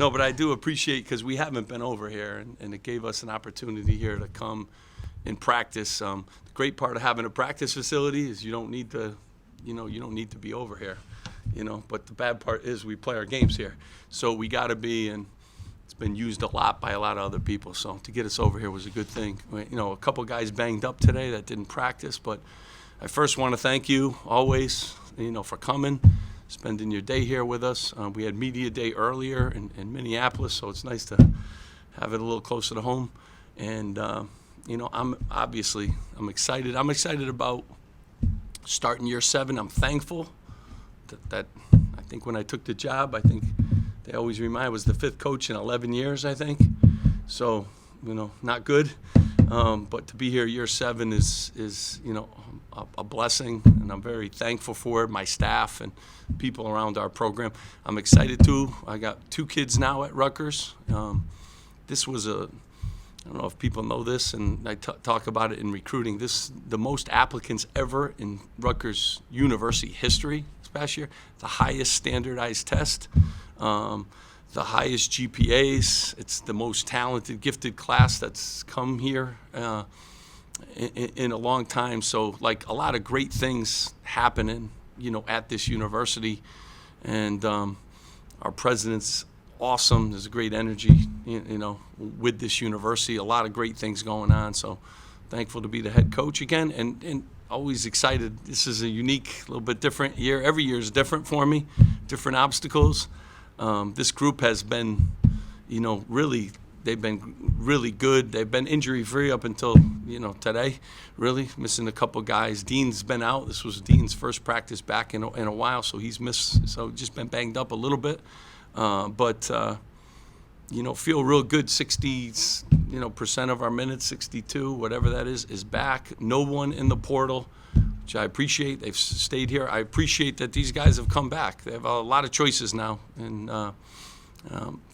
No, but I do appreciate, because we haven't been over here, and it gave us an opportunity here to come and practice. The great part of having a practice facility is you don't need to be over here, But the bad part is we play our games here, so we got to be. And it's been used a lot by a lot of other people. So to get us over here was a good thing. A couple guys banged up today that didn't practice, but I first want to thank you always, for coming, spending your day here with us. We had media day earlier in Minneapolis, so it's nice to have it a little closer to home. And I'm excited. I'm excited about starting year 7. I'm thankful that I think when I took the job, I think they always remind I was the 5th coach in 11 years, I think. So, not good. But to be here year 7 is a blessing, and I'm very thankful for it, my staff and people around our program. I'm excited too. I got 2 kids now at Rutgers. This was I don't know if people know this, and I talk about it in recruiting. The most applicants ever in Rutgers University history this past year. The highest standardized test, the highest GPAs. It's the most talented, gifted class that's come here in a long time. So, a lot of great things happening, at this university, and our president's awesome. There's a great energy, with this university. A lot of great things going on. So, thankful to be the head coach again, and always excited. This is a unique, little bit different year. Every year is different for me, different obstacles. This group has been, really. They've been really good. They've been injury-free up until, today, really, missing a couple guys. Dean's been out. This was Dean's first practice back in a while, so he's missed. So just been banged up a little bit. But feel real good. 60% of our minutes, 62, whatever that is back. No one in the portal, which I appreciate. They've stayed here. I appreciate that these guys have come back. They have a lot of choices now, and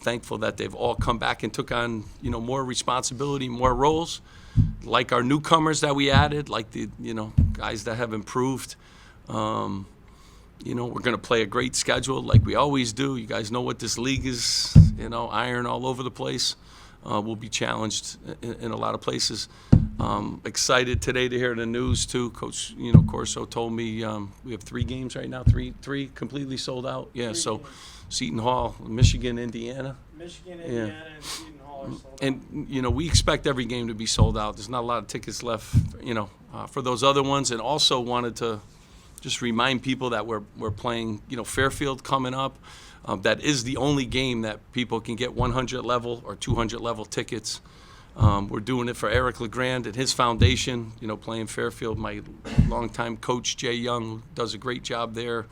thankful that they've all come back and took on, more responsibility, more roles, like our newcomers that we added, like the, guys that have improved. We're going to play a great schedule like we always do. You guys know what this league is, iron all over the place. We'll be challenged in a lot of places. Excited today to hear the news too. Coach, Corso told me we have 3 games right now, three completely sold out. Yeah, so Seton Hall, Michigan, Indiana. And Seton Hall are sold out. And, we expect every game to be sold out. There's not a lot of tickets left, for those other ones. And also wanted to just remind people that we're playing, Fairfield coming up. That is the only game that people can get 100 level or 200 level tickets. We're doing it for Eric LeGrand and his foundation, playing Fairfield. My longtime coach, Jay Young, who does a great job there.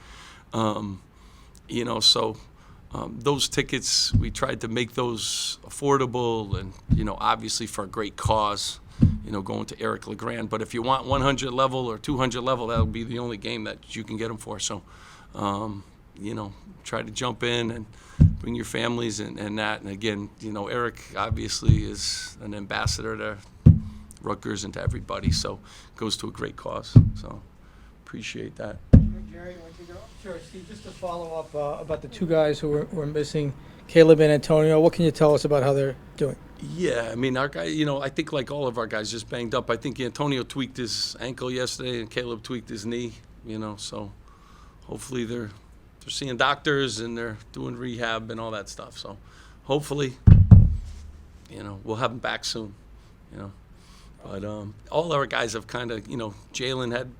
Those tickets, we tried to make those affordable and, obviously for a great cause, going to Eric LeGrand. But if you want 100 level or 200 level, that'll be the only game that you can get them for. So, try to jump in and bring your families and that. And again, Eric obviously is an ambassador to Rutgers and to everybody. So goes to a great cause. So appreciate that. Jerry, want you to go? Sure, Steve, just to follow up about the 2 guys who were missing, Caleb and Antonio, what can you tell us about how they're doing? Yeah, I mean, our guy, I think like all of our guys just banged up. I think Antonio tweaked his ankle yesterday and Caleb tweaked his knee, so hopefully they're seeing doctors and they're doing rehab and all that stuff. So hopefully, we'll have them back soon, But all our guys have kind of, Jalen had,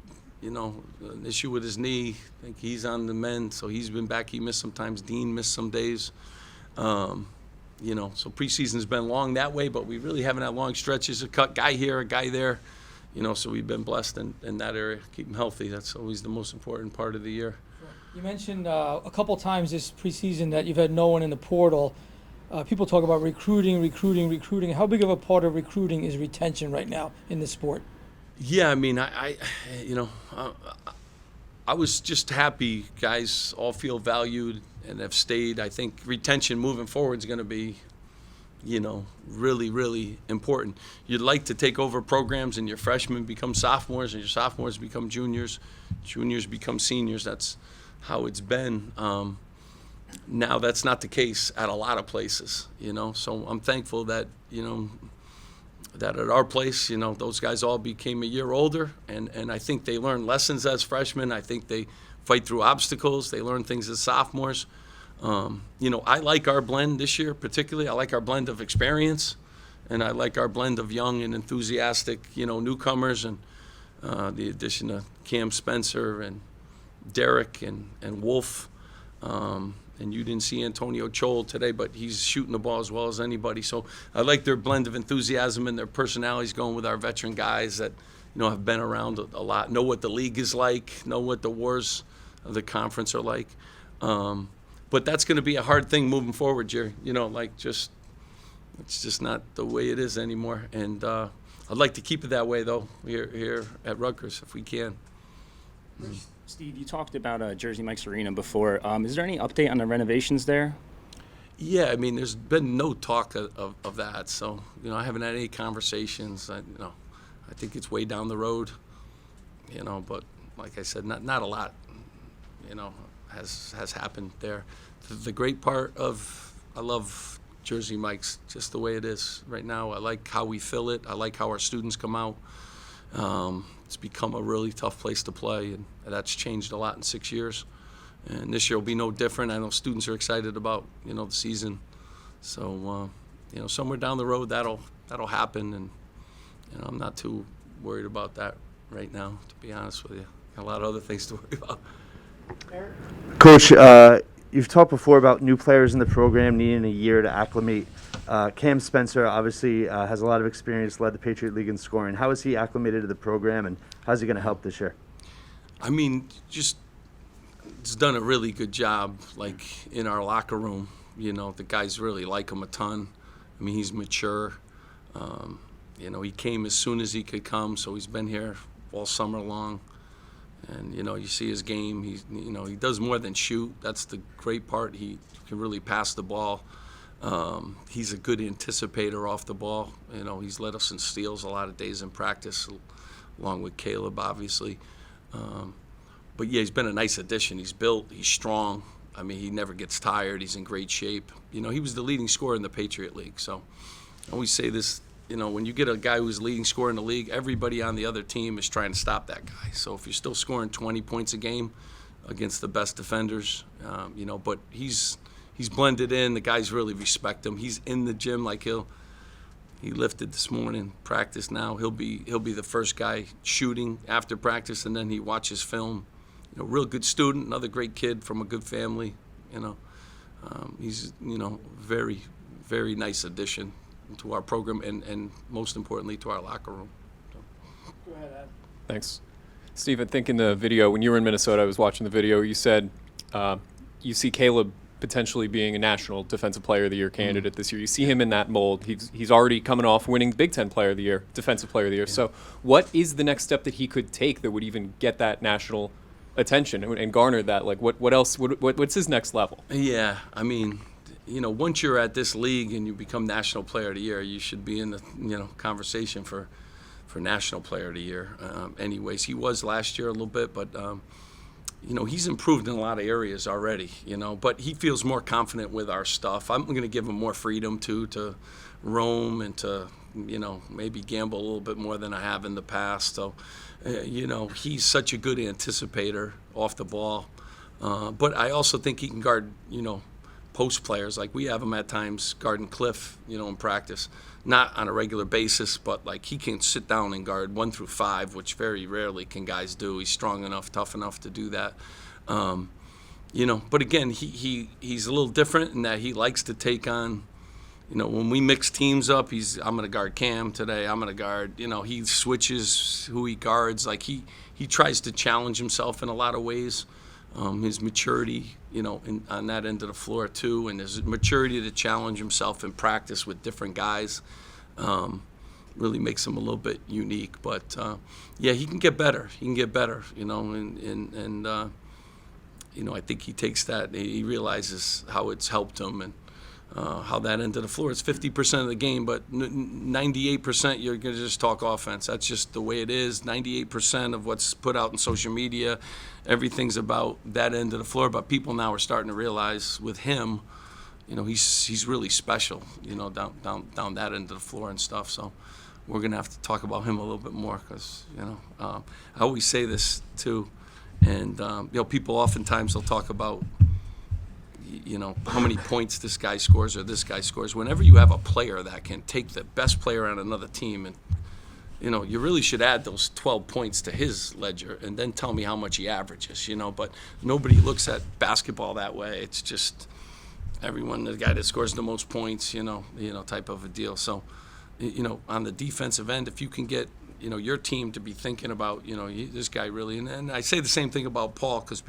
an issue with his knee. I think he's on the mend, so he's been back. He missed sometimes. Dean missed some days. So preseason's been long that way, but we really haven't had long stretches. A cut guy here, a guy there, so we've been blessed in that area. Keep them healthy. That's always the most important part of the year. You mentioned a couple times this preseason that you've had no one in the portal. People talk about recruiting. How big of a part of recruiting is retention right now in this sport? Yeah, I mean, I was just happy guys all feel valued and have stayed. I think retention moving forward is going to be, really, really important. You'd like to take over programs and your freshmen become sophomores and your sophomores become juniors become seniors. That's how it's been. Now that's not the case at a lot of places, So I'm thankful that, that at our place, those guys all became a year older, and I think they learn lessons as freshmen. I think they fight through obstacles. They learn things as sophomores. I like our blend this year particularly. I like our blend of experience, and I like our blend of young and enthusiastic, newcomers, and the addition of Cam Spencer and Derek and Wolf. And you didn't see Antonio Chol today, but he's shooting the ball as well as anybody. So I like their blend of enthusiasm and their personalities going with our veteran guys that, have been around a lot, know what the league is like, know what the wars of the conference are like. But that's going to be a hard thing moving forward, Jerry. It's just not the way it is anymore. And I'd like to keep it that way, though, here at Rutgers, if we can. Steve, you talked about Jersey Mike's Arena before. Is there any update on the renovations there? Yeah, I mean, there's been no talk of that. So, I haven't had any conversations. I think it's way down the road, but like I said, not a lot, has happened there. The great part I love Jersey Mike's just the way it is right now. I like how we fill it. I like how our students come out. It's become a really tough place to play, and that's changed a lot in 6 years. And this year will be no different. I know students are excited about, the season. So, somewhere down the road that'll happen, and I'm not too worried about that right now, to be honest with you. Got a lot of other things to worry about. Eric? Coach, you've talked before about new players in the program needing a year to acclimate. Cam Spencer obviously has a lot of experience, led the Patriot League in scoring. How is he acclimated to the program, and how's he going to help this year? I mean, just he's done a really good job, in our locker room. The guys really like him a ton. I mean, he's mature. He came as soon as he could come, so he's been here all summer long. And, you see his game. He does more than shoot. That's the great part. He can really pass the ball. He's a good anticipator off the ball. He's led us in steals a lot of days in practice, along with Caleb, obviously. But, yeah, he's been a nice addition. He's built. He's strong. I mean, he never gets tired. He's in great shape. He was the leading scorer in the Patriot League. So I always say this, when you get a guy who's leading scorer in the league, everybody on the other team is trying to stop that guy. So if you're still scoring 20 points a game against the best defenders, but he's blended in. The guys really respect him. He's in the gym he lifted this morning, practice now. He'll be the first guy shooting after practice, and then he watches film. Real good student, another great kid from a good family. He's very, very nice addition to our program and most importantly to our locker room. So. Go ahead, Ed. Thanks. Steve, I think in the video, when you were in Minnesota, I was watching the video, you said you see Caleb potentially being a National Defensive Player of the Year candidate this year. You see him in that mold. He's already coming off winning Big Ten Player of the Year, Defensive Player of the Year. Yeah. So what is the next step that he could take that would even get that national attention and garner that? What else? What's his next level? Yeah, I mean, once you're at this league and you become National Player of the Year, you should be in the conversation for National Player of the Year. Anyways, he was last year a little bit, but he's improved in a lot of areas already. But he feels more confident with our stuff. I'm going to give him more freedom to roam and to maybe gamble a little bit more than I have in the past. So he's such a good anticipator off the ball. But I also think he can guard post players. Like we have him at times guarding Cliff, in practice. Not on a regular basis, but he can sit down and guard 1 through 5, which very rarely can guys do. He's strong enough, tough enough to do that. But again, he's a little different in that he likes to take on, when we mix teams up, I'm going to guard Cam today. I'm going to guard, he switches who he guards. He tries to challenge himself in a lot of ways. His maturity, on that end of the floor too, and his maturity to challenge himself in practice with different guys really makes him a little bit unique. But he can get better. I think he takes that. He realizes how it's helped him, and how that end of the floor. It's 50% of the game, but 98% you're going to just talk offense. That's just the way it is. 98% of what's put out in social media, everything's about that end of the floor. But people now are starting to realize with him, he's really special, down that end of the floor and stuff. So we're going to have to talk about him a little bit more because, I always say this too. And, people oftentimes they'll talk about, how many points this guy scores or this guy scores. Whenever you have a player that can take the best player on another team and, you really should add those 12 points to his ledger and then tell me how much he averages, But nobody looks at basketball that way. It's just everyone, the guy that scores the most points, type of a deal. So, on the defensive end, if you can get, your team to be thinking about, this guy really, and I say the same thing about Paul because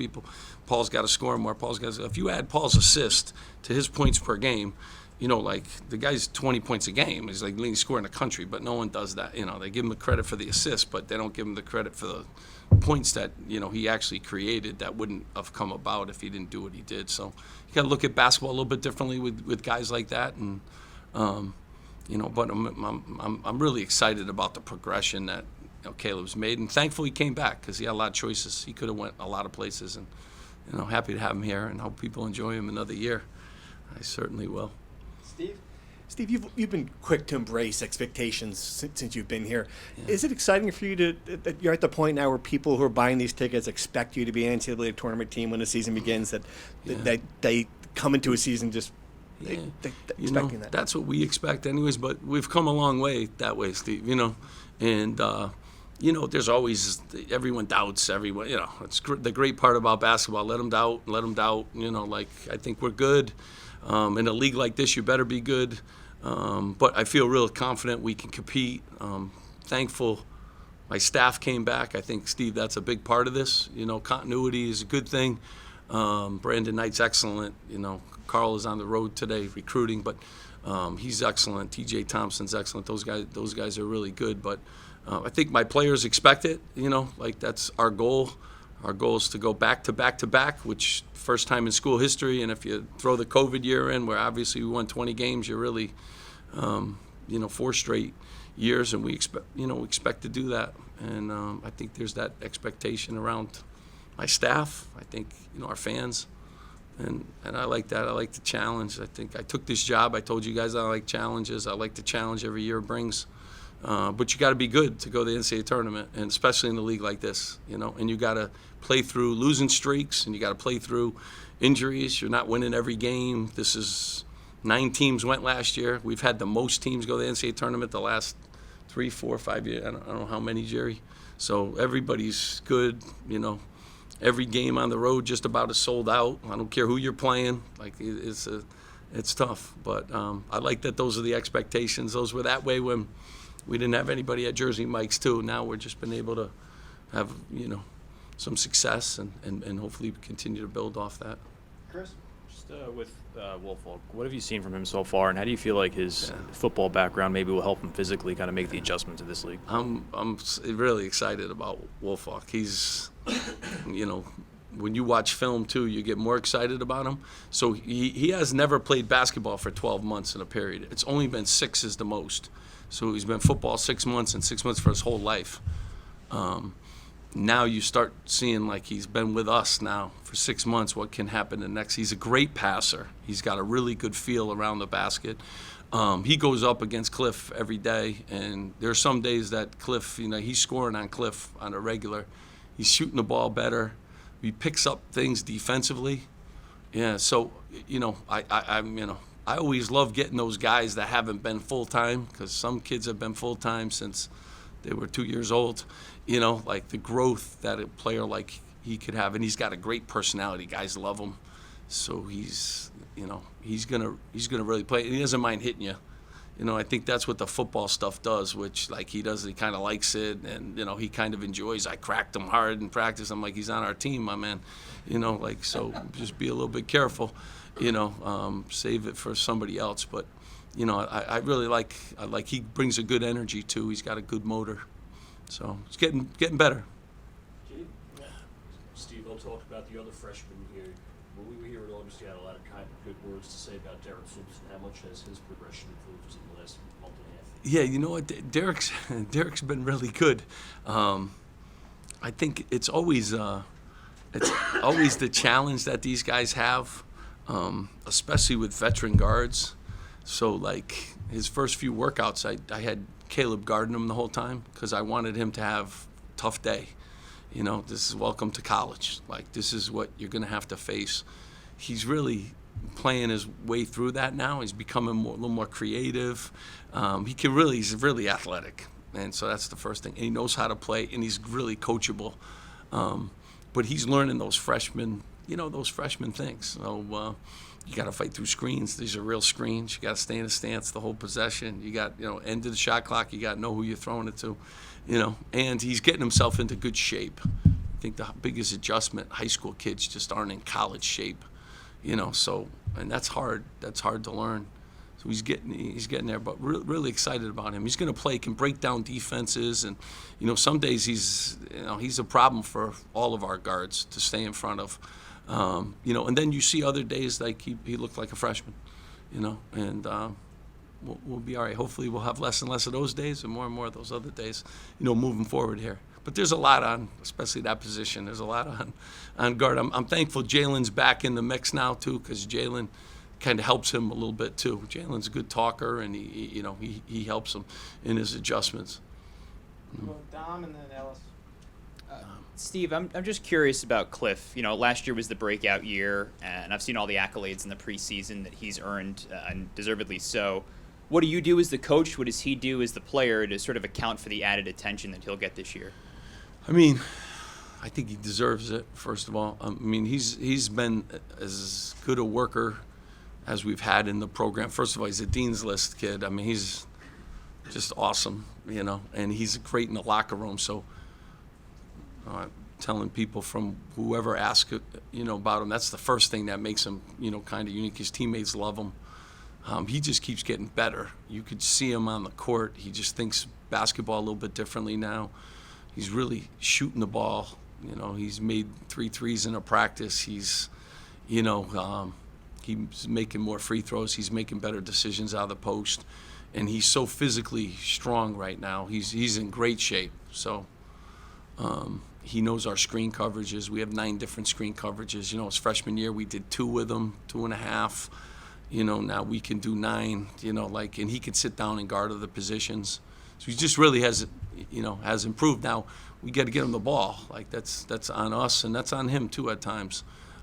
Paul's got to score more. If you add Paul's assist to his points per game, like the guy's 20 points a game. He's like leading scorer in the country, but no one does that. They give him the credit for the assist, but they don't give him the credit for the points that, he actually created that wouldn't have come about if he didn't do what he did. So you got to look at basketball a little bit differently with guys like that. And, but I'm really excited about the progression that Caleb's made, and thankful he came back because he had a lot of choices. He could have went a lot of places, and happy to have him here and hope people enjoy him another year. I certainly will. Steve, you've been quick to embrace expectations since you've been here. Yeah. Is it exciting for you that you're at the point now where people who are buying these tickets expect you to be an NCAA tournament team when the season begins? That they come into a season just. They expecting that. That's what we expect anyways, but we've come a long way that way, Steve, and there's always, everyone doubts everyone, it's the great part about basketball. Let them doubt, I think we're good. In a league like this, you better be good, but I feel real confident we can compete. Thankful my staff came back. I think, Steve, that's a big part of this. Continuity is a good thing. Brandon Knight's excellent. Carl is on the road today recruiting, but he's excellent. T.J. Thompson's excellent. Those guys are really good. But I think my players expect it. That's our goal. Our goal is to go back to back to back, which first time in school history. And if you throw the COVID year in, where obviously we won 20 games, you're really, 4 straight years, and we expect to do that. And I think there's that expectation around my staff. I think our fans. And I like that. I like the challenge. I think I took this job. I told you guys I like challenges. I like the challenge every year it brings. But you got to be good to go to the NCAA tournament, and especially in a league like this, And you got to play through losing streaks, and you got to play through injuries. You're not winning every game. This is 9 teams went last year. We've had the most teams go to the NCAA tournament the last 3, 4, 5 years. I don't know how many, Jerry. So everybody's good, Every game on the road just about is sold out. I don't care who you're playing. It's tough. But I like that those are the expectations. Those were that way when we didn't have anybody at Jersey Mike's too. Now we're just been able to have, some success and hopefully continue to build off that. Chris? Just with Woolfolk, what have you seen from him so far, and how do you feel like his football background maybe will help him physically kind of make the adjustment to this league? I'm really excited about Woolfolk. He's, when you watch film too, you get more excited about him. So he has never played basketball for 12 months in a period. It's only been 6 is the most. So he's been football 6 months and 6 months for his whole life. Now you start seeing he's been with us now for 6 months, what can happen the next. He's a great passer. He's got a really good feel around the basket. He goes up against Cliff every day, and there's some days that Cliff, he's scoring on Cliff on a regular. He's shooting the ball better. He picks up things defensively. Yeah, so, I always love getting those guys that haven't been full-time, because some kids have been full-time since they were 2 years old. The growth that a player like he could have, and he's got a great personality. Guys love him, so he's gonna really play. And he doesn't mind hitting you. I think that's what the football stuff does, which he does. He kind of likes it, and he kind of enjoys. I cracked him hard in practice. I'm like, he's on our team, my man. So just be a little bit careful. Save it for somebody else. But I really like he brings a good energy too. He's got a good motor. So it's getting better. Steve, I'll talk about the other freshmen here. when we were here at August, you had a lot of kind of good words to say about Derek Simpson. How much has his progression improved in the last month and a half? Yeah, you know what, Derek's been really good. I think it's always the challenge that these guys have, especially with veteran guards. So like his first few workouts, I had Caleb guarding him the whole time because I wanted him to have a tough day. You know, this is welcome to college. Like, this is what you're going to have to face. He's really playing his way through that now. He's becoming a little more creative. He's really athletic. And so that's the first thing. And he knows how to play, and he's really coachable. But he's learning those freshman things. So you got to fight through screens. These are real screens. You got to stay in a stance the whole possession. You got, end of the shot clock. You got to know who you're throwing it to, And he's getting himself into good shape. I think the biggest adjustment, high school kids just aren't in college shape, So, and that's hard. That's hard to learn. So he's getting there, but really excited about him. He's going to play, can break down defenses, and some days he's a problem for all of our guards to stay in front of. And then you see other days like he looked like a freshman, and we'll be all right. Hopefully we'll have less and less of those days and more of those other days, moving forward here. But there's a lot on, especially that position. There's a lot on guard. I'm thankful Jalen's back in the mix now too, because Jalen kind of helps him a little bit too. Jalen's a good talker, and he helps him in his adjustments. Well, Dom and then Ellis. Steve, I'm just curious about Cliff. Last year was the breakout year, and I've seen all the accolades in the preseason that he's earned, and deservedly so. What do you do as the coach? What does he do as the player to sort of account for the added attention that he'll get this year? I mean, I think he deserves it, first of all. He's been as good a worker as we've had in the program. First of all, he's a Dean's List kid. He's just awesome, and he's great in the locker room. So telling people from whoever asks, about him, that's the first thing that makes him, kind of unique. His teammates love him. He just keeps getting better. You could see him on the court. He just thinks basketball a little bit differently now. He's really shooting the ball. He's made 3 threes in a practice. He's making more free throws. He's making better decisions out of the post. And he's so physically strong right now. He's in great shape. So he knows our screen coverages. We have 9 different screen coverages. His freshman year, we did 2 with him, 2.5. Now we can do 9, and he can sit down and guard other positions. So he just really has improved. Now we got to get him the ball. Like that's on us, and that's on him too at times.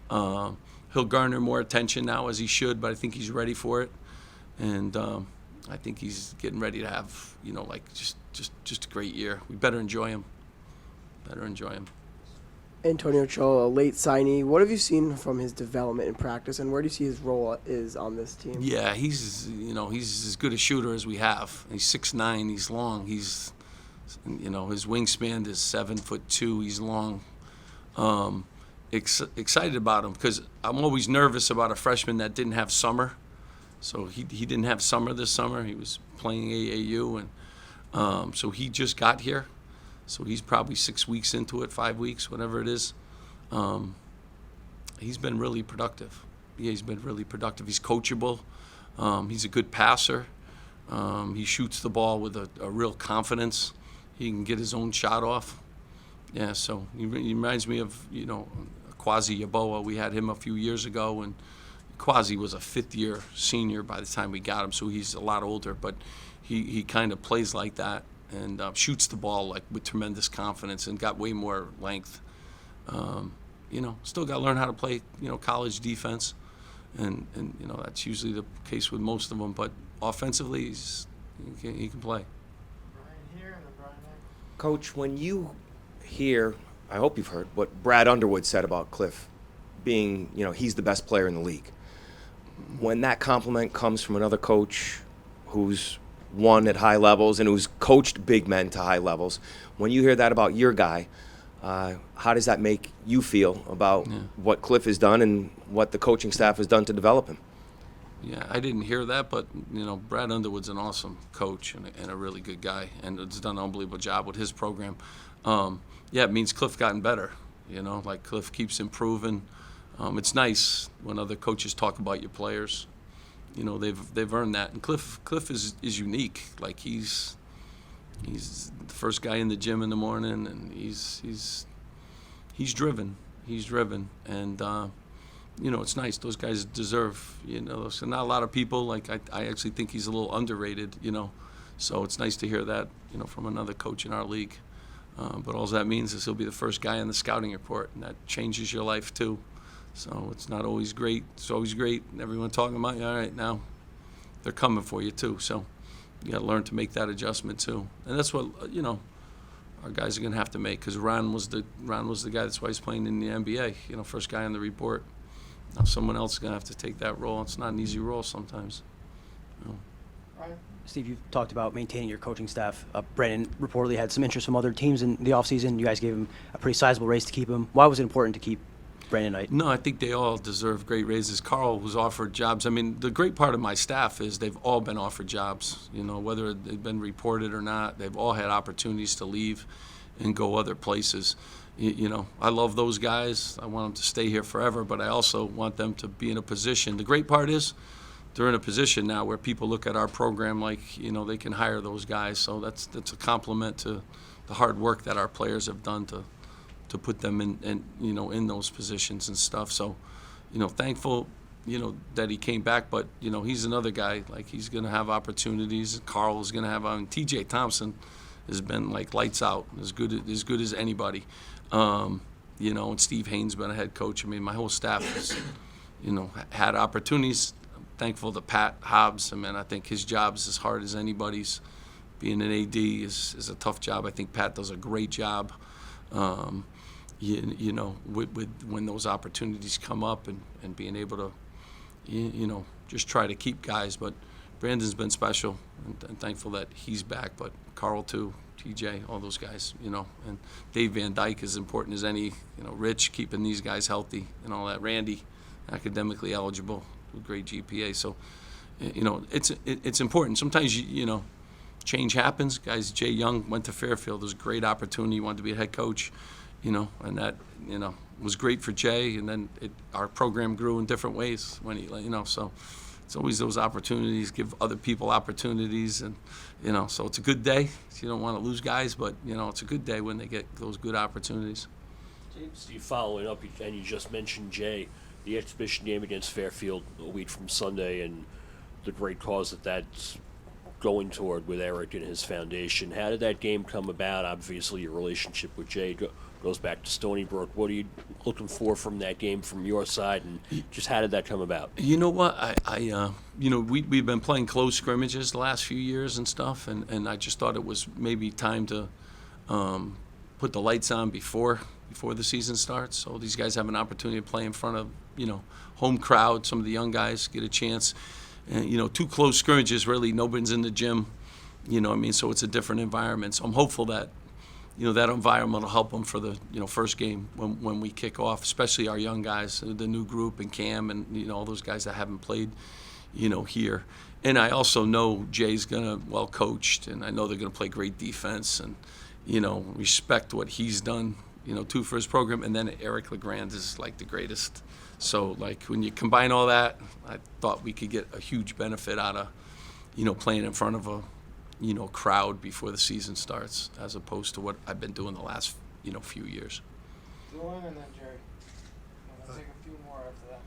He'll garner more attention now, as he should, but I think he's ready for it. And I think he's getting ready to have, just a great year. We better enjoy him. Antonio Cho, a late signee. What have you seen from his development in practice, and where do you see his role is on this team? Yeah, he's as good a shooter as we have. He's 6'9", he's long. He's, his wingspan is 7'2". He's long. Excited about him because I'm always nervous about a freshman that didn't have summer. So he didn't have summer this summer. He was playing AAU, and so he just got here. So he's probably 6 weeks into it, 5 weeks, whatever it is. He's been really productive. Yeah, he's been really productive. He's coachable. He's a good passer. He shoots the ball with a real confidence. He can get his own shot off. Yeah, so he reminds me of, Quasi Yaboa. We had him a few years ago, and Quasi was a 5th-year senior by the time we got him, so he's a lot older. But he kind of plays like that. And shoots the ball with tremendous confidence and got way more length. Still got to learn how to play, college defense, and that's usually the case with most of them. But offensively, he can play. Brian here and then Brian there. Coach, when you hear, I hope you've heard what Brad Underwood said about Cliff being, he's the best player in the league. When that compliment comes from another coach who's won at high levels and who's coached big men to high levels, when you hear that about your guy, how does that make you feel about what Cliff has done and what the coaching staff has done to develop him? Yeah, I didn't hear that, but Brad Underwood's an awesome coach and a really good guy, and has done an unbelievable job with his program. It means Cliff gotten better. Cliff keeps improving. It's nice when other coaches talk about your players. You know, they've earned that. And Cliff is unique. Like he's the first guy in the gym in the morning, and he's driven. He's driven, and you know, it's nice. Those guys deserve. You know, so not a lot of people. Like I actually think he's a little underrated. You know, so it's nice to hear that. You know, from another coach in our league. But all that means is he'll be the first guy in the scouting report, and that changes your life too. So it's not always great. It's always great. And everyone talking about you. All right, now they're coming for you too. So you got to learn to make that adjustment too. And that's what, you know, our guys are going to have to make, because Ron was the guy. That's why he's playing in the NBA. You know, first guy on the report. Now someone else is going to have to take that role. It's not an easy role sometimes. You know. Ryan? Steve, you've talked about maintaining your coaching staff. Brandon reportedly had some interest from other teams in the offseason. You guys gave him a pretty sizable raise to keep him. Why was it important to keep Brandon Knight? No, I think they all deserve great raises. Carl was offered jobs. I mean, the great part of my staff is they've all been offered jobs. You know, whether they've been reported or not, they've all had opportunities to leave and go other places. You know, I love those guys. I want them to stay here forever, but I also want them to be in a position. The great part is they're in a position now where people look at our program like, you know, they can hire those guys. So that's a compliment to the hard work that our players have done to put them in you know, in those positions and stuff. So, you know, thankful, you know, that he came back. But, you know, he's another guy. Like, he's going to have opportunities. Carl is going to have. T.J. Thompson has been like lights out, as good as anybody. You know, and Steve Haynes been a head coach. I mean, my whole staff has, you know, had opportunities. I'm thankful to Pat Hobbs. I mean, I think his job's as hard as anybody's. Being an AD is a tough job. I think Pat does a great job. You know, with when those opportunities come up and being able to, you know, just try to keep guys. But Brandon's been special, and thankful that he's back. But Carl too, TJ, all those guys, you know, and Dave Van Dyke is important as any. You know, Rich keeping these guys healthy and all that. Randy, academically eligible with great GPA. So, you know, it's important. Sometimes you know, change happens. Guys, Jay Young went to Fairfield. It was a great opportunity. He wanted to be a head coach. You know, and that, you know, was great for Jay, and then our program grew in different ways when he, you know, so it's always those opportunities, give other people opportunities, and, you know, so it's a good day. You don't want to lose guys, but, you know, it's a good day when they get those good opportunities. Steve, following up, and you just mentioned Jay, the exhibition game against Fairfield a week from Sunday, and the great cause that's going toward with Eric and his foundation. How did that game come about? Obviously, your relationship with Jay goes back to Stony Brook. What are you looking for from that game from your side, and just how did that come about? You know what, I you know, we've been playing close scrimmages the last few years and stuff, and I just thought it was maybe time to put the lights on before the season starts. So these guys have an opportunity to play in front of, you know, home crowd. Some of the young guys get a chance. And, you know, 2 close scrimmages, really, nobody's in the gym, you know what I mean? So it's a different environment. So I'm hopeful that, you know, that environment will help them for the, you know, first game when we kick off, especially our young guys, the new group, and Cam, and, you know, all those guys that haven't played, you know, here. And I also know Jay's well coached, and I know they're gonna play great defense, and, you know, respect what he's done, you know, too, for his program. And then Eric LeGrand is like the greatest. So, like, when you combine all that, I thought we could get a huge benefit out of, you know, playing in front of a, you know, crowd before the season starts, as opposed to what I've been doing the last, you know, few years. Dylan and then Jerry. And we'll take a few more after that.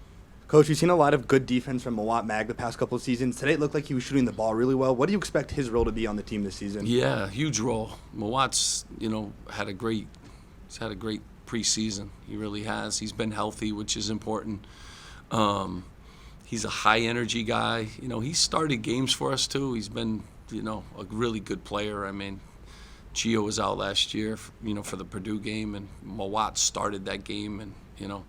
Coach, we've seen a lot of good defense from Mawat Mag the past couple of seasons. Today it looked like he was shooting the ball really well. What do you expect his role to be on the team this season? Yeah, huge role. Mawat's, you know, had a great preseason. He really has. He's been healthy, which is important. He's a high energy guy. You know, he started games for us too. He's been, you know, a really good player. I mean, Gio was out last year, you know, for the Purdue game, and Mawat started that game, and, you know,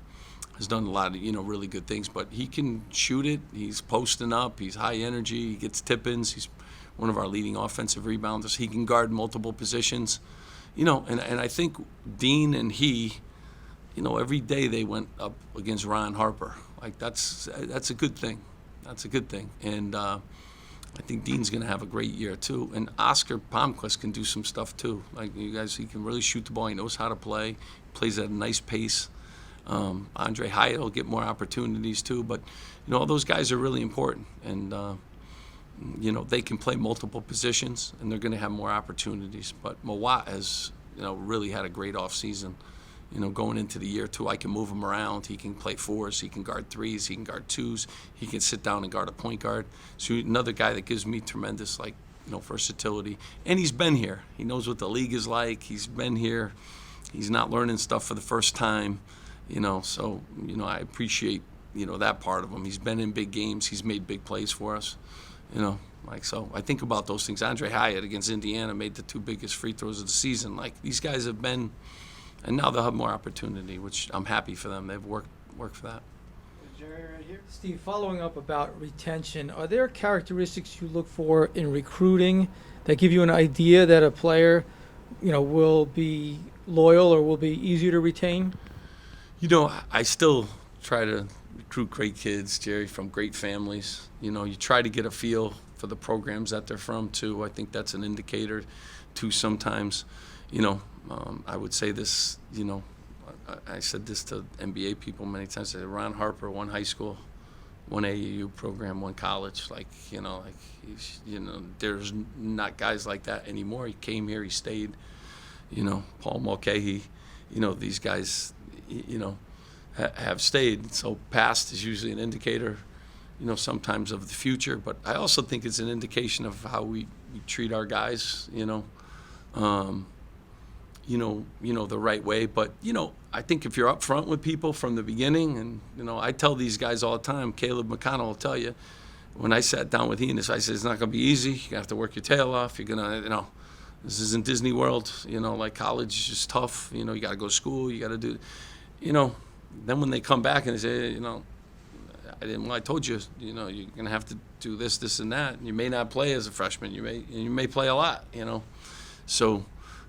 has done a lot of, you know, really good things. But he can shoot it. He's posting up. He's high energy. He gets tip-ins. He's one of our leading offensive rebounders. He can guard multiple positions. You know, and I think Dean and he, you know, every day they went up against Ron Harper. Like, that's a good thing. That's a good thing. And I think Dean's going to have a great year too. And Oscar Palmquist can do some stuff too. Like, you guys, he can really shoot the ball. He knows how to play. Plays at a nice pace. Andre Hyatt will get more opportunities too. But, all those guys are really important. And, they can play multiple positions, and they're going to have more opportunities. But Mawat has, really had a great offseason. Going into the year, too, I can move him around. He can play fours. He can guard threes. He can guard twos. He can sit down and guard a point guard. So another guy that gives me tremendous, versatility. And he's been here. He knows what the league is like. He's been here. He's not learning stuff for the first time, So, I appreciate, that part of him. He's been in big games. He's made big plays for us, So I think about those things. Andre Hyatt against Indiana made the 2 biggest free throws of the season. These guys have been, and now they'll have more opportunity, which I'm happy for them. They've worked for that. Jerry right here. Steve, following up about retention, are there characteristics you look for in recruiting that give you an idea that a player, will be loyal or will be easier to retain? I still try to recruit great kids, Jerry, from great families. You try to get a feel for the programs that they're from, too. I think that's an indicator, too, sometimes. I would say this, I said this to NBA people many times. I said, Ron Harper, one high school, one AAU program, one college. There's not guys like that anymore. He came here, he stayed. Paul Mulcahy, these guys, have stayed. So past is usually an indicator, sometimes of the future. But I also think it's an indication of how we treat our guys, the right way. But, I think if you're up front with people from the beginning, and, I tell these guys all the time, Caleb McConnell will tell you, when I sat down with Enos, I said, it's not going to be easy. You're going to have to work your tail off. You're going to, this isn't Disney World. College is just tough. You got to go to school. You got to do, then when they come back and they say, I told you, you're going to have to do this, this, and that. And you may not play as a freshman. You may play a lot, So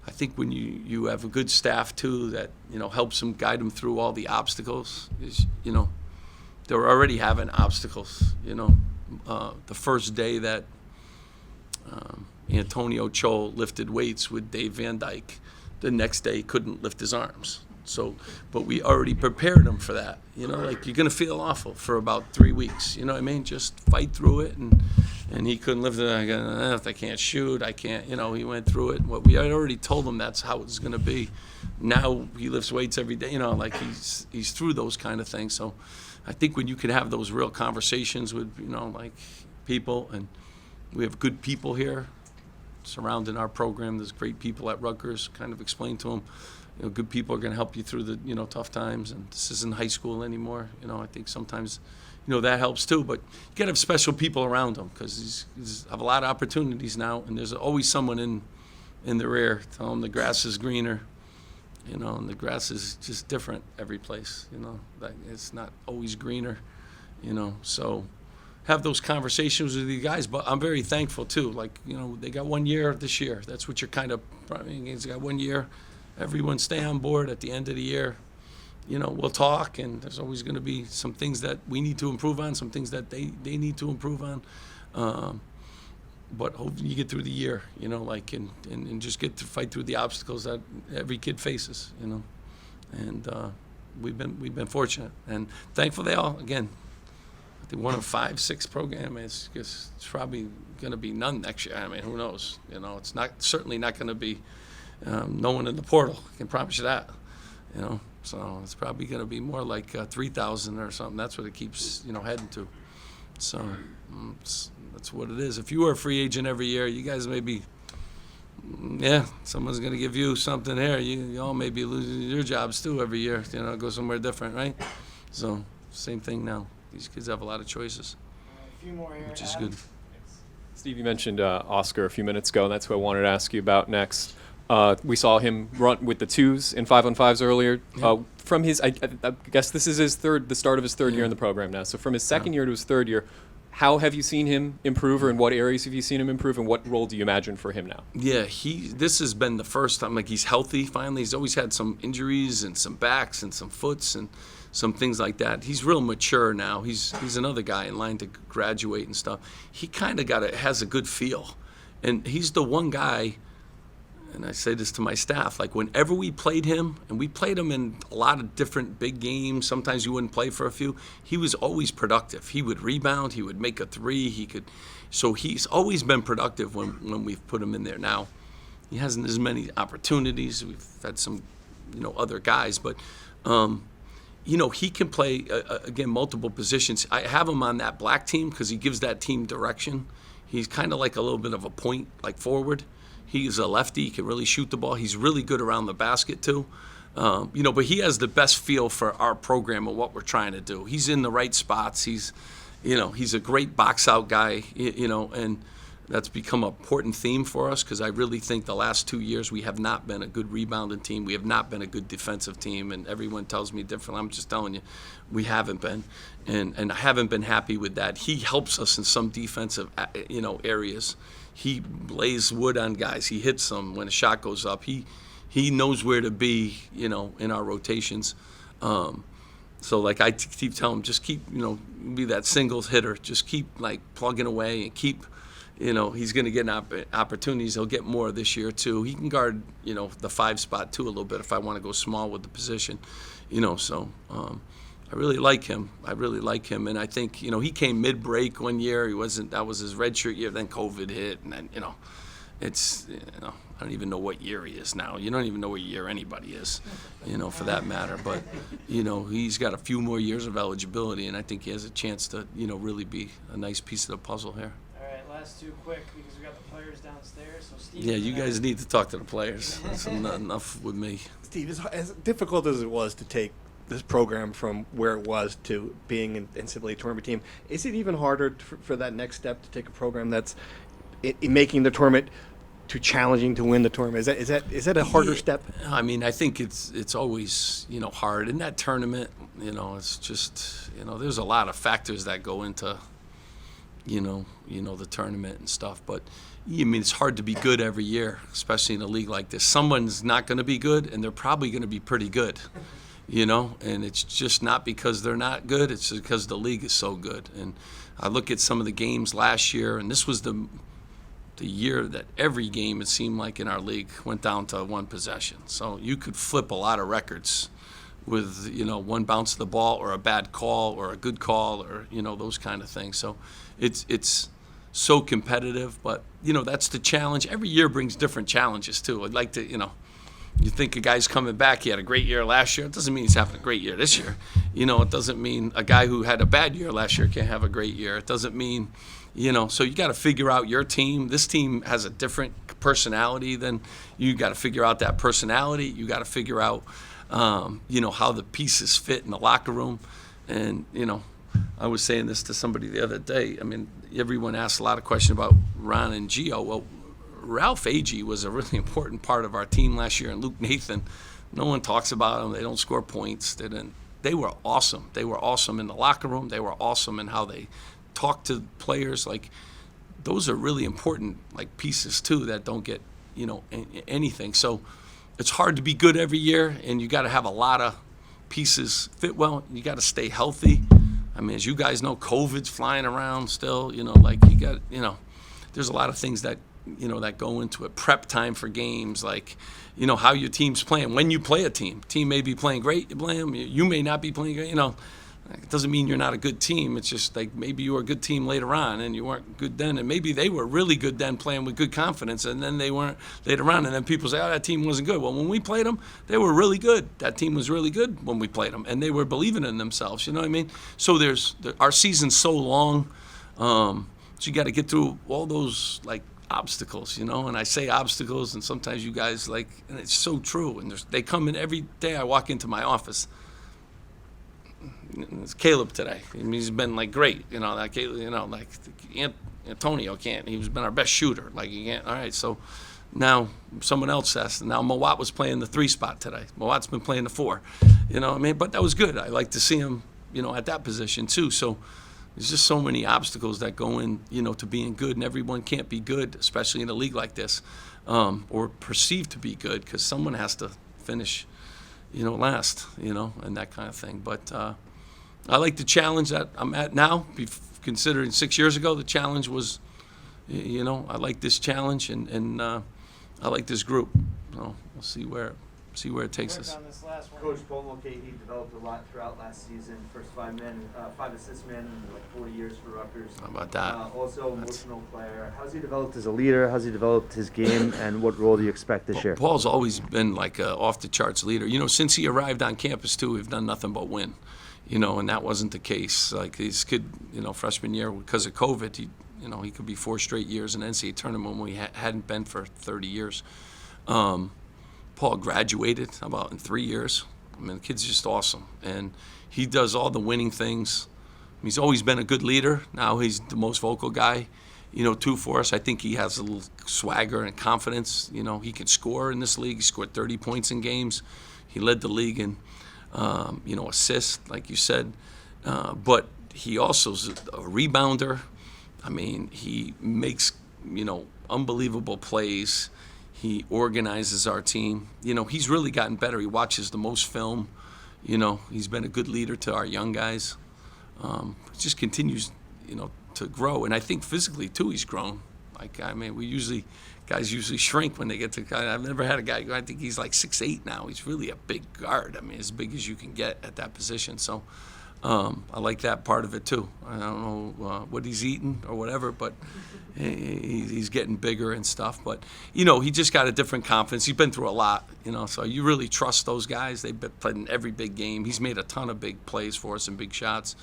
I think when you have a good staff, too, that, helps them, guide them through all the obstacles, is, they're already having obstacles, The first day that Antonio Cho lifted weights with Dave Van Dyke, the next day he couldn't lift his arms. So, but we already prepared him for that. You're going to feel awful for about 3 weeks. You know what I mean? Just fight through it. And he couldn't lift it. I can't shoot. I can't, he went through it. What we had already told him that's how it's going to be. Now he lifts weights every day, he's through those kind of things. So I think when you can have those real conversations with, people, and we have good people here surrounding our program. There's great people at Rutgers, kind of explain to them, good people are going to help you through the, tough times. And this isn't high school anymore. I think sometimes, that helps too. But you got to have special people around them because he's have a lot of opportunities now. And there's always someone in the rear. Tell them the grass is greener, and the grass is just different every place. That it's not always greener, So have those conversations with you guys. But I'm very thankful too. They got 1 year this year. That's what you're kind of. He's got 1 year. Everyone stay on board at the end of the year. We'll talk, and there's always going to be some things that we need to improve on, some things that they need to improve on. But hopefully you get through the year, and just get to fight through the obstacles that every kid faces, And we've been fortunate and thankful. They all, again, I think 1 of 5, 6 programs. It's probably going to be none next year. I mean, who knows? It's certainly not going to be. No one in the portal, I can promise you that, so it's probably going to be more like 3,000 or something. That's what it keeps, heading to. So that's what it is. If you were a free agent every year, you guys may be, someone's going to give you something here. You all may be losing your jobs too every year, go somewhere different, right? So same thing now. These kids have a lot of choices, A few more here. which is Adam. good. Steve, you mentioned Oscar a few minutes ago, and that's what I wanted to ask you about next. We saw him run with the 2s in 5-on-5s earlier. From his, I guess this is the start of his third year in the program now. So from his second year to his third year, how have you seen him improve, or in what areas have you seen him improve, and what role do you imagine for him now? Yeah, this has been the first time, he's healthy finally. He's always had some injuries and some backs and some foots and some things like that. He's real mature now. He's another guy in line to graduate and stuff. He kind of has a good feel. And he's the one guy, and I say this to my staff, like whenever we played him, and we played him in a lot of different big games, sometimes you wouldn't play for a few, he was always productive. He would rebound, he would make a three, so he's always been productive when we've put him in there. Now, he hasn't as many opportunities. We've had some, other guys, but, he can play, again, multiple positions. I have him on that black team because he gives that team direction. He's kind of like a little bit of a point, like forward. He's a lefty. He can really shoot the ball. He's really good around the basket, too. But he has the best feel for our program and what we're trying to do. He's in the right spots. He's a great box-out guy, and that's become an important theme for us because I really think the last 2 years we have not been a good rebounding team. We have not been a good defensive team, and everyone tells me different. I'm just telling you, we haven't been, and I haven't been happy with that. He helps us in some defensive, areas. He lays wood on guys. He hits them when a shot goes up. He knows where to be, in our rotations. So, like, I keep telling him, just keep, be that singles hitter. Just keep, like, plugging away and keep, he's going to get opportunities. He'll get more this year, too. He can guard, the 5 spot, too, a little bit if I want to go small with the position, So I really like him. And I think, he came mid-break one year. That was his redshirt year. Then COVID hit, and then, it's, I don't even know what year he is now. You don't even know what year anybody is, for that matter. But, he's got a few more years of eligibility, and I think he has a chance to, really be a nice piece of the puzzle here. All right, last two quick because we got the players downstairs. So Steve. Yeah, you guys need to talk to the players. That's enough with me. Steve, as difficult as it was to take this program from where it was to being an NCAA tournament team, is it even harder for that next step to take a program that's in making the tournament too challenging to win the tournament? Is that a harder step? I mean, I think it's always hard in that tournament. It's just there's a lot of factors that go into the tournament and stuff. But I mean, it's hard to be good every year, especially in a league like this. Someone's not going to be good, and they're probably going to be pretty good. And it's just not because they're not good. It's because the league is so good. And I look at some of the games last year, and this was the year that every game, it seemed like, in our league went down to one possession. So you could flip a lot of records with, one bounce of the ball or a bad call or a good call or, those kind of things. So it's so competitive, but, that's the challenge. Every year brings different challenges, too. I'd like to, you think a guy's coming back, he had a great year last year. It doesn't mean he's having a great year this year. It doesn't mean a guy who had a bad year last year can't have a great year. It doesn't mean, so you got to figure out your team. This team has a different personality than you got to figure out that personality. You got to figure out, how the pieces fit in the locker room. And, I was saying this to somebody the other day. I mean, everyone asks a lot of questions about Ron and Gio. Well, Ralph Agee was a really important part of our team last year, and Luke Nathan, no one talks about them. They don't score points. They were awesome. They were awesome in the locker room. They were awesome in how they talked to players. Like, those are really important, like, pieces too that don't get anything. So it's hard to be good every year, and you got to have a lot of pieces fit well. You got to stay healthy. I mean, as you guys know, COVID's flying around still. Like, you got there's a lot of things that that go into it. Prep time for games, like, how your team's playing. When you play a team may be playing great, you play them. You may not be playing great, It doesn't mean you're not a good team. It's just like maybe you were a good team later on and you weren't good then. And maybe they were really good then playing with good confidence and then they weren't later on. And then people say, oh, that team wasn't good. Well, when we played them, they were really good. That team was really good when we played them. And they were believing in themselves, you know what I mean? So our season's so long. So you got to get through all those, like, obstacles, and I say obstacles, and sometimes you guys, like, and it's so true, and they come in every day. I walk into my office, it's Caleb today. I mean, he's been, like, great, like, like Antonio can't. He's been our best shooter, like, he can't. All right, so now someone else has. Now Mowat was playing the 3 spot today. Mowat's been playing the 4, I mean, but that was good. I like to see him, at that position too. So there's just so many obstacles that go in, to being good, and everyone can't be good, especially in a league like this, or perceived to be good, because someone has to finish, last, and that kind of thing. But I like the challenge that I'm at now. Considering 6 years ago, the challenge was, I like this challenge, and I like this group. So we'll see where it takes Work us. on this last one. Coach Paul Mulcahy developed a lot throughout last season. First 5 assist man in like 40 years for Rutgers. How about that? Also emotional player. How's he developed as a leader? How's he developed his game? And what role do you expect this year? Paul's always been like a off the charts leader. You know, since he arrived on campus too, we've done nothing but win. You know, and that wasn't the case. Like this kid, you know, freshman year because of COVID, he could be 4 straight years in NCAA tournament when we hadn't been for 30 years. Paul graduated about in 3 years. I mean, the kid's just awesome, and he does all the winning things. He's always been a good leader. Now he's the most vocal guy, you know, too, for us. I think he has a little swagger and confidence. You know, he can score in this league. He scored 30 points in games. He led the league in, you know, assists, like you said. But he also is a rebounder. I mean, he makes, you know, unbelievable plays. He organizes our team. You know, he's really gotten better. He watches the most film. You know, he's been a good leader to our young guys. Just continues, you know, to grow. And I think physically, too, he's grown. Like, I mean, guys usually shrink when they get to, I've never had a guy, I think he's like 6'8" now. He's really a big guard. I mean, as big as you can get at that position. So I like that part of it, too. I don't know what he's eating or whatever, but he's getting bigger and stuff. But, you know, he just got a different confidence. He's been through a lot, you know, so you really trust those guys. They've played in every big game. He's made a ton of big plays for us and big shots.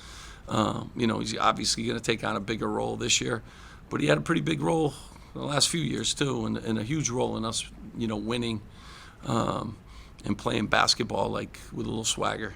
You know, he's obviously going to take on a bigger role this year. But he had a pretty big role the last few years, too, and a huge role in us, you know, winning and playing basketball, like, with a little swagger.